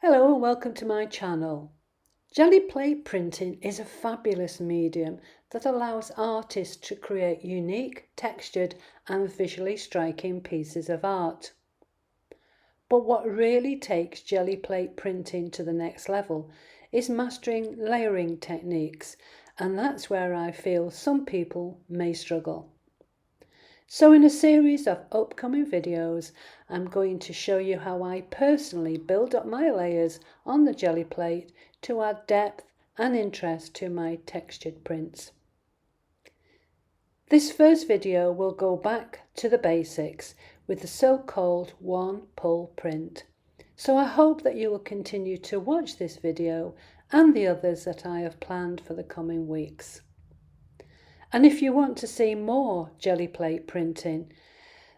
Hello and welcome to my channel. Gelli plate printing is a fabulous medium that allows artists to create unique, textured and visually striking pieces of art. But what really takes gelli plate printing to the next level is mastering layering techniques, and that's where I feel some people may struggle. So in a series of upcoming videos, I'm going to show you how I personally build up my layers on the gelli plate to add depth and interest to my textured prints. This first video will go back to the basics with the so-called one pull print. So I hope that you will continue to watch this video and the others that I have planned for the coming weeks. And if you want to see more gelli plate printing,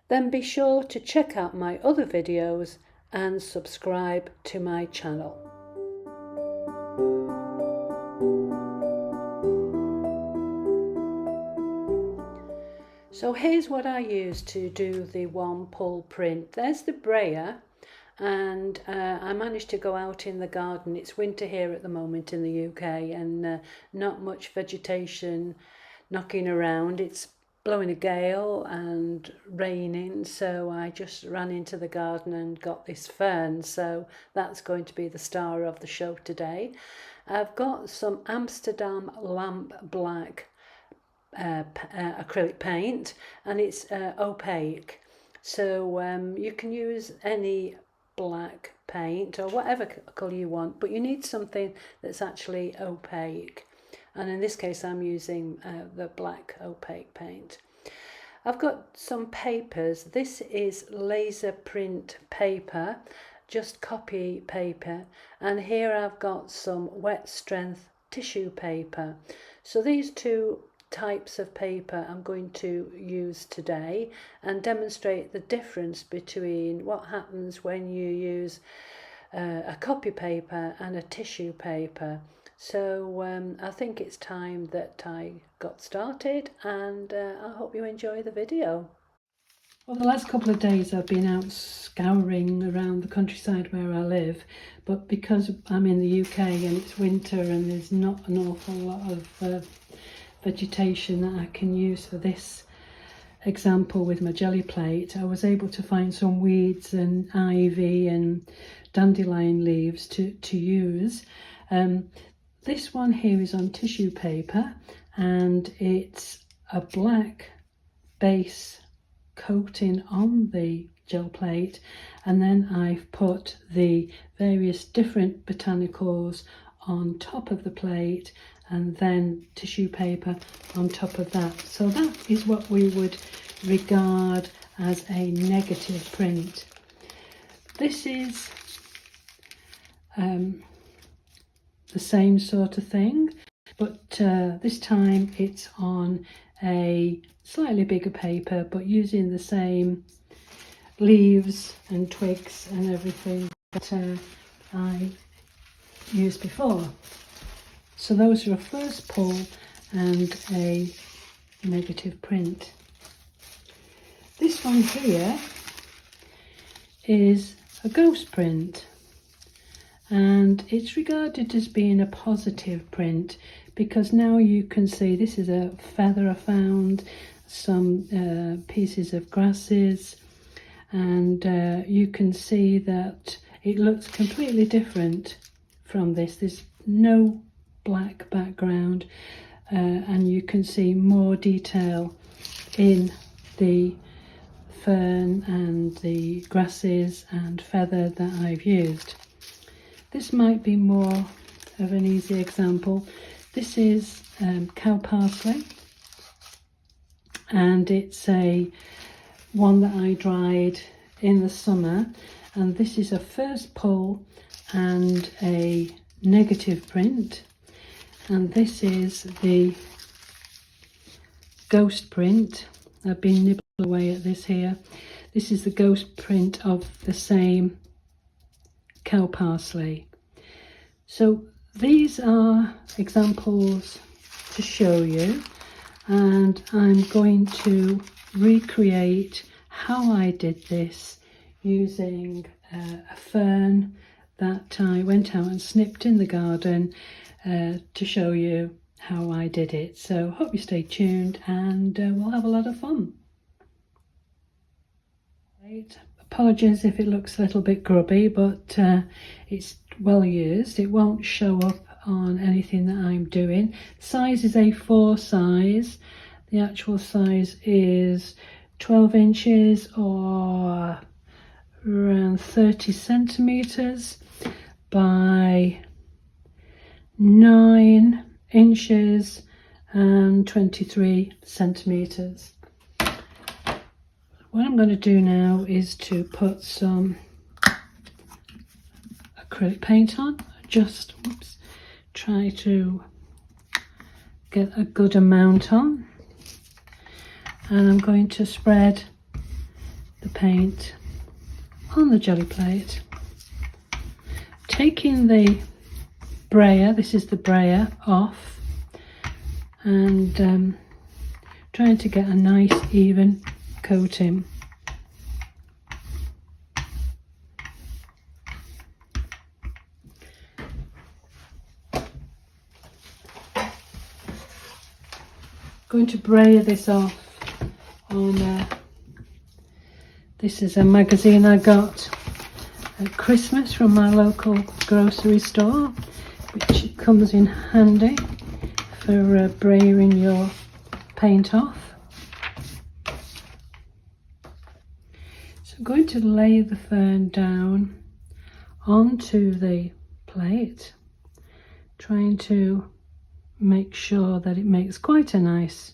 then be sure to check out my other videos and subscribe to my channel. So here's what I use to do the one pull print. There's the brayer, and I managed to go out in the garden. It's winter here at the moment in the UK, and not much vegetation knocking around. It's blowing a gale and raining, so I just ran into the garden and got this fern, so that's going to be the star of the show today. I've got some Amsterdam lamp black acrylic paint, and it's opaque, so you can use any black paint or whatever colour you want, but you need something that's actually opaque. And in this case I'm using the black opaque paint. I've got some papers. This is laser print paper, just copy paper, and here I've got some wet strength tissue paper. So these two types of paper I'm going to use today and demonstrate the difference between what happens when you use a copy paper and a tissue paper. So I think it's time that I got started, and I hope you enjoy the video. Well, the last couple of days I've been out scouring around the countryside where I live, but because I'm in the UK and it's winter and there's not an awful lot of vegetation that I can use for this example with my gelli plate, I was able to find some weeds and ivy and dandelion leaves to use. This one here is on tissue paper, and it's a black base coating on the gel plate, and then I've put the various different botanicals on top of the plate and then tissue paper on top of that. So that is what we would regard as a negative print. This is the same sort of thing, but this time it's on a slightly bigger paper, but using the same leaves and twigs and everything that I used before. So those are a first pull and a negative print. This one here is a ghost print, and it's regarded as being a positive print because now you can see this is a feather I found, some pieces of grasses, and you can see that it looks completely different from this. There's no black background, and you can see more detail in the fern and the grasses and feather that I've used. This might be more of an easy example. This is cow parsley, and it's a one that I dried in the summer, and this is a first pull and a negative print, and this is the ghost print. I've been nibbling away at this here. This is the ghost print of the same cow parsley. So these are examples to show you, and I'm going to recreate how I did this using a fern that I went out and snipped in the garden to show you how I did it. So hope you stay tuned, and we'll have a lot of fun. Right. Apologies if it looks a little bit grubby, but it's well used. It won't show up on anything that I'm doing. Size is A4 size. The actual size is 12 inches or around 30 centimeters by 9 inches and 23 centimeters. What I'm going to do now is to put some acrylic paint on. Just try to get a good amount on, and I'm going to spread the paint on the jelly plate, taking the brayer, this is the brayer, off, and trying to get a nice even coating. Going to brayer this off on this is a magazine I got at Christmas from my local grocery store, which comes in handy for brayering your paint off. So I'm going to lay the fern down onto the plate, trying to make sure that it makes quite a nice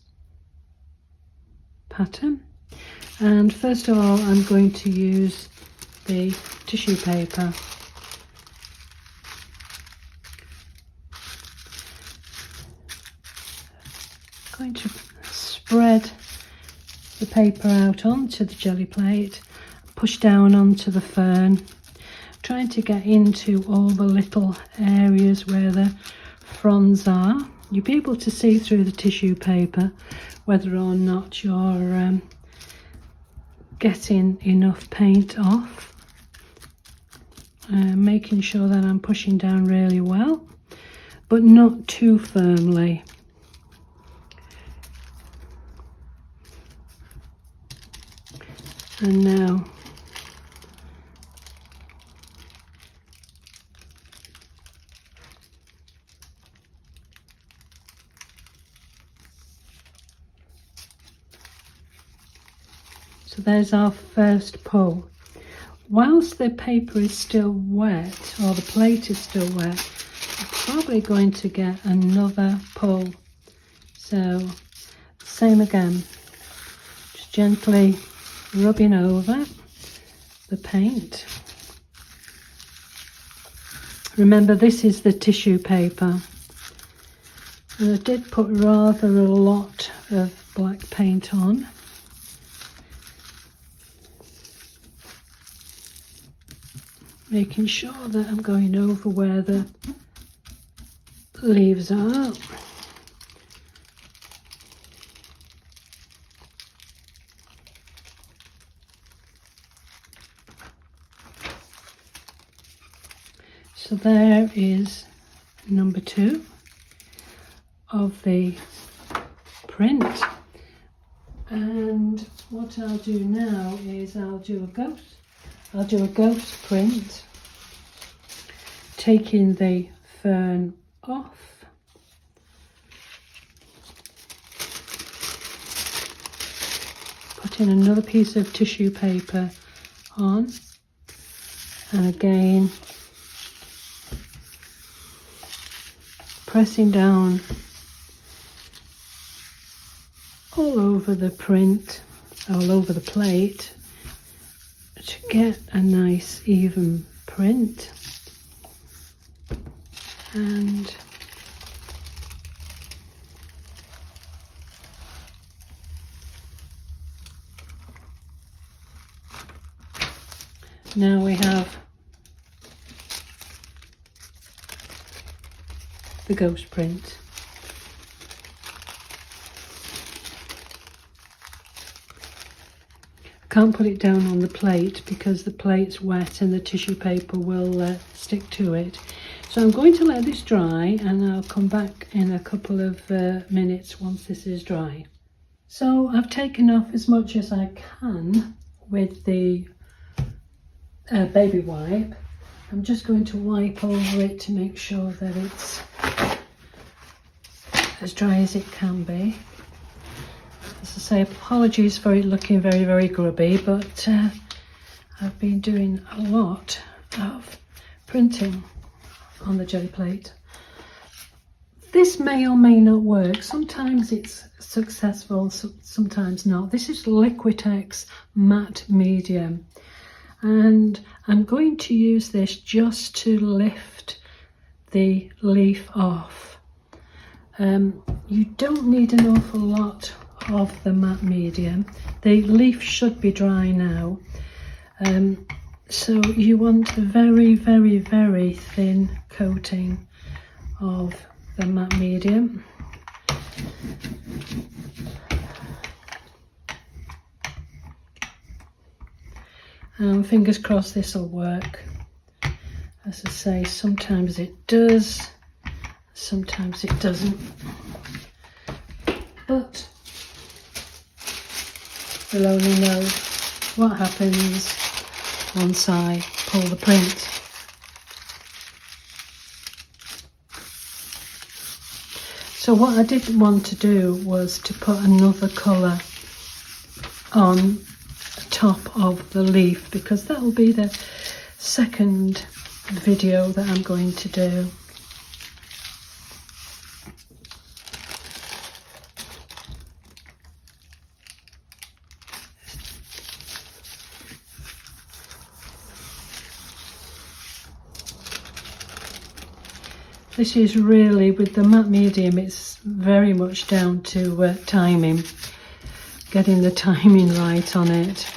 pattern. And first of all, I'm going to use the tissue paper. I'm going to spread the paper out onto the jelly plate, push down onto the fern, trying to get into all the little areas where the fronds are. You'll be able to see through the tissue paper whether or not you're getting enough paint off. Making sure that I'm pushing down really well, but not too firmly. And now so there's our first pull. Whilst the paper is still wet, or the plate is still wet, I'm probably going to get another pull. So same again, just gently rubbing over the paint. Remember, this is the tissue paper, and I did put rather a lot of black paint on. Making sure that I'm going over where the leaves are. So there is number 2 of the print. And what I'll do now is I'll do a ghost print, taking the fern off, putting another piece of tissue paper on, and again pressing down all over the print, all over the plate, to get a nice even print. And now we have the ghost print. can't put it down on the plate because the plate's wet and the tissue paper will stick to it. So I'm going to let this dry and I'll come back in a couple of minutes once this is dry. So I've taken off as much as I can with the baby wipe. I'm just going to wipe over it to make sure that it's as dry as it can be. As I say, apologies for it looking very, very grubby, but I've been doing a lot of printing on the jelly plate. This may or may not work. Sometimes it's successful, sometimes not. This is Liquitex matte medium, and I'm going to use this just to lift the leaf off. You don't need an awful lot of the matte medium. The leaf should be dry now, so you want a very, very, very thin coating of the matte medium. And fingers crossed this will work. As I say, sometimes it does, sometimes it doesn't. But we'll only know what happens once I pull the print. So what I didn't want to do was to put another colour on top of the leaf, because that will be the second video that I'm going to do. This is really, with the matte medium, it's very much down to timing, getting the timing right on it.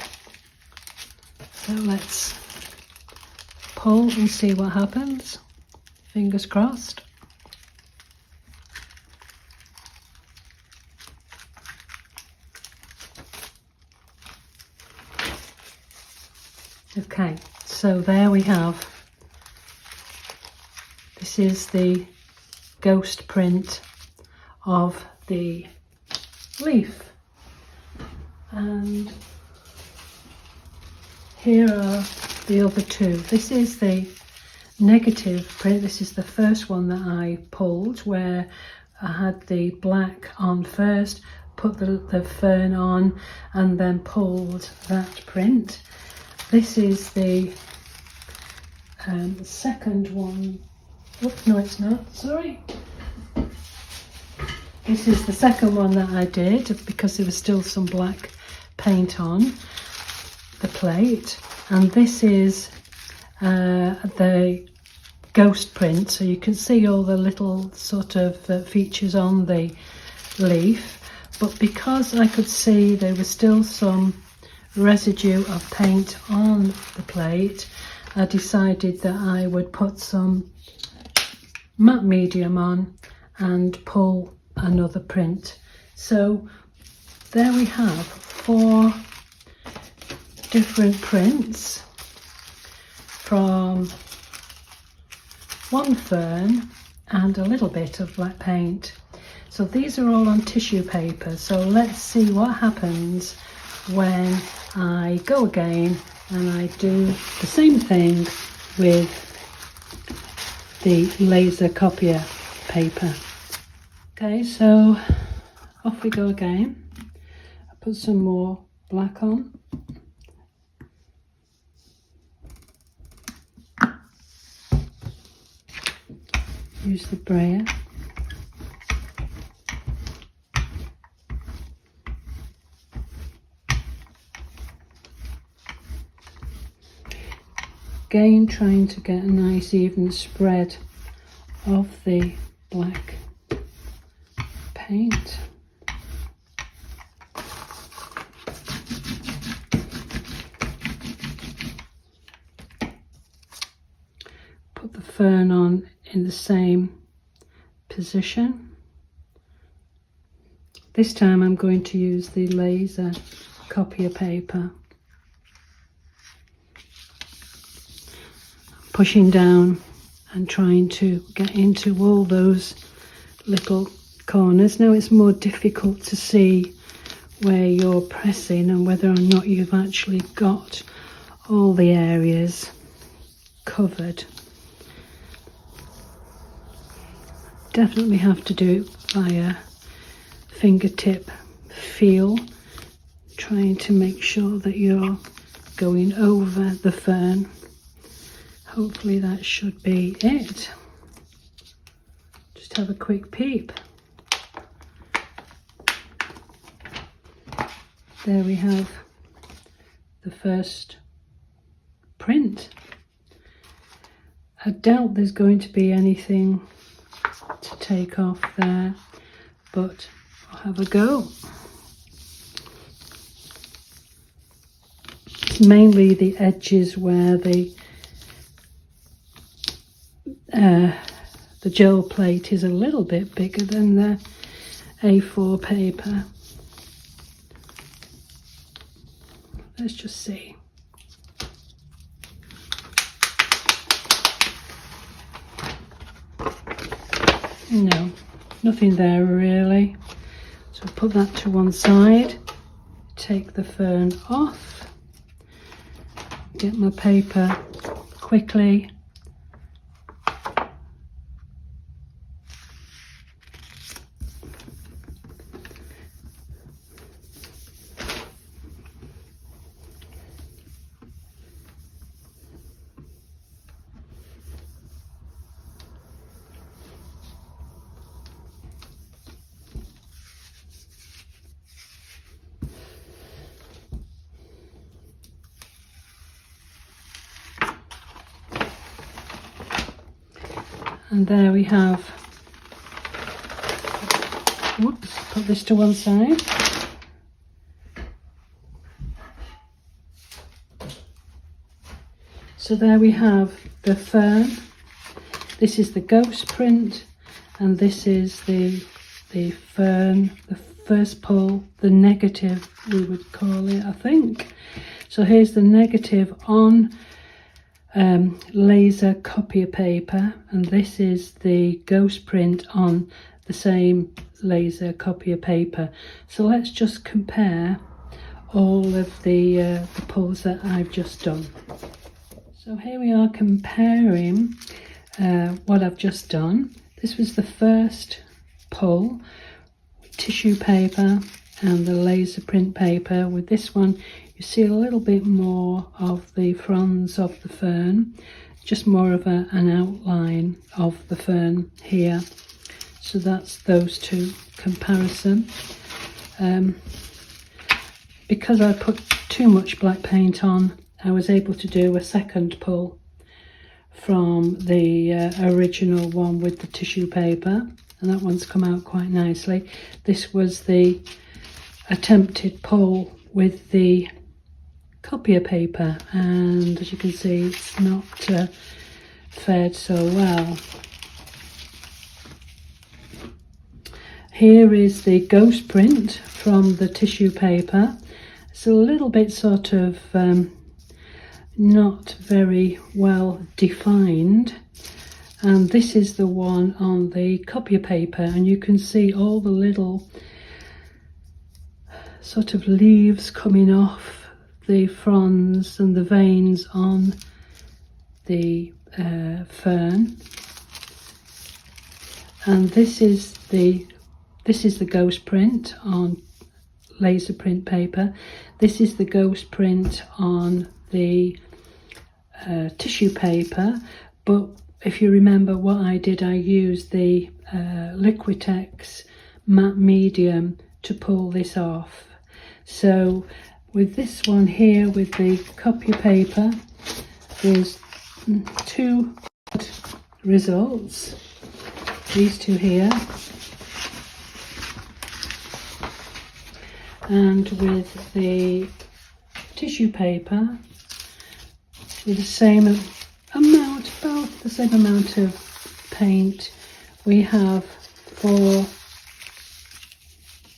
So let's pull and see what happens. Fingers crossed. Okay, so there we have. This is the ghost print of the leaf, and here are the other two. This is the negative print. This is the first one that I pulled, where I had the black on first, put the fern on, and then pulled that print. This is the second one. Oh, no, it's not, sorry. This is the second one that I did, because there was still some black paint on the plate. And this is the ghost print, so you can see all the little sort of features on the leaf. But because I could see there was still some residue of paint on the plate, I decided that I would put some matte medium on and pull another print. So there we have 4 different prints from one fern and a little bit of black paint. So these are all on tissue paper. So let's see what happens when I go again and I do the same thing with the laser copier paper. Okay, so off we go again. I put some more black on. Use the brayer. Again, trying to get a nice even spread of the black paint. Put the fern on in the same position. This time I'm going to use the laser copier paper. pushing down and trying to get into all those little corners. Now it's more difficult to see where you're pressing and whether or not you've actually got all the areas covered. Definitely have to do it by a fingertip feel, trying to make sure that you're going over the fern. Hopefully that should be it. Just have a quick peep. There we have the first print. I doubt there's going to be anything to take off there, but I'll have a go. It's mainly the edges where the gel plate is a little bit bigger than the A4 paper. Let's just see. No, nothing there really. So put that to one side, take the fern off, get my paper quickly. And there we have, whoops, put this to one side. So there we have the fern. This is the ghost print, and this is the fern, the first pull, the negative we would call it, I think. So here's the negative on laser copier paper, and this is the ghost print on the same laser copier paper. So let's just compare all of the pulls that I've just done. So here we are comparing what I've just done. This was the first pull, tissue paper and the laser print paper. With this one you see a little bit more of the fronds of the fern, just more of an outline of the fern here. So that's those two comparison. Because I put too much black paint on, I was able to do a second pull from the original one with the tissue paper, and that one's come out quite nicely. This was the attempted pull with the copier paper, and as you can see it's not fared so well. Here is the ghost print from the tissue paper. It's a little bit sort of not very well defined, and this is the one on the copier paper, and you can see all the little sort of leaves coming off the fronds and the veins on the fern. And this is the ghost print on laser print paper. This is the ghost print on the tissue paper, but if you remember what I did, I used the Liquitex matte medium to pull this off. So with this one here, with the copier paper, there's two results. These two here, and with the tissue paper, with the same amount, about the same amount of paint, we have 4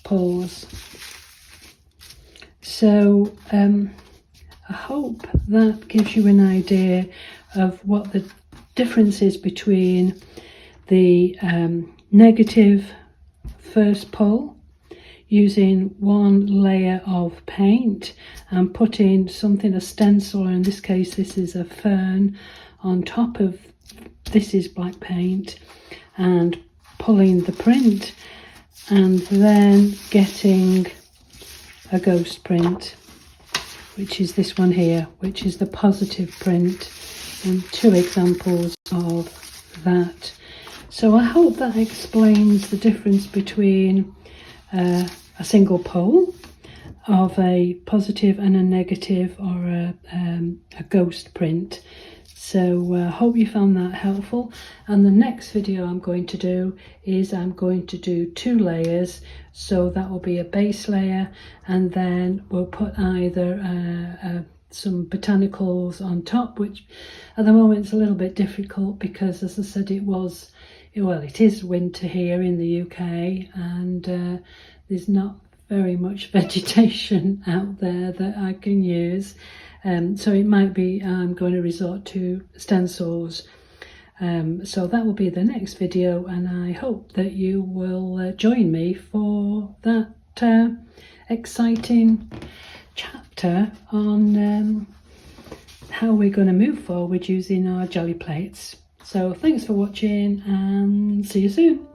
pulls. So I hope that gives you an idea of what the difference is between the negative first pull, using one layer of paint and putting something, a stencil, or in this case this is a fern, on top of this is black paint, and pulling the print, and then getting a ghost print, which is this one here, which is the positive print, and 2 examples of that. So I hope that explains the difference between a single pull of a positive and a negative, or a ghost print. So I hope you found that helpful, and the next video I'm going to do is I'm going to do 2 layers. So that will be a base layer, and then we'll put either some botanicals on top, which at the moment is a little bit difficult because, as I said, it is winter here in the UK, and there's not very much vegetation out there that I can use. So it might be I'm going to resort to stencils. So that will be the next video, and I hope that you will join me for that exciting chapter on how we're going to move forward using our jelly plates. So thanks for watching, and see you soon.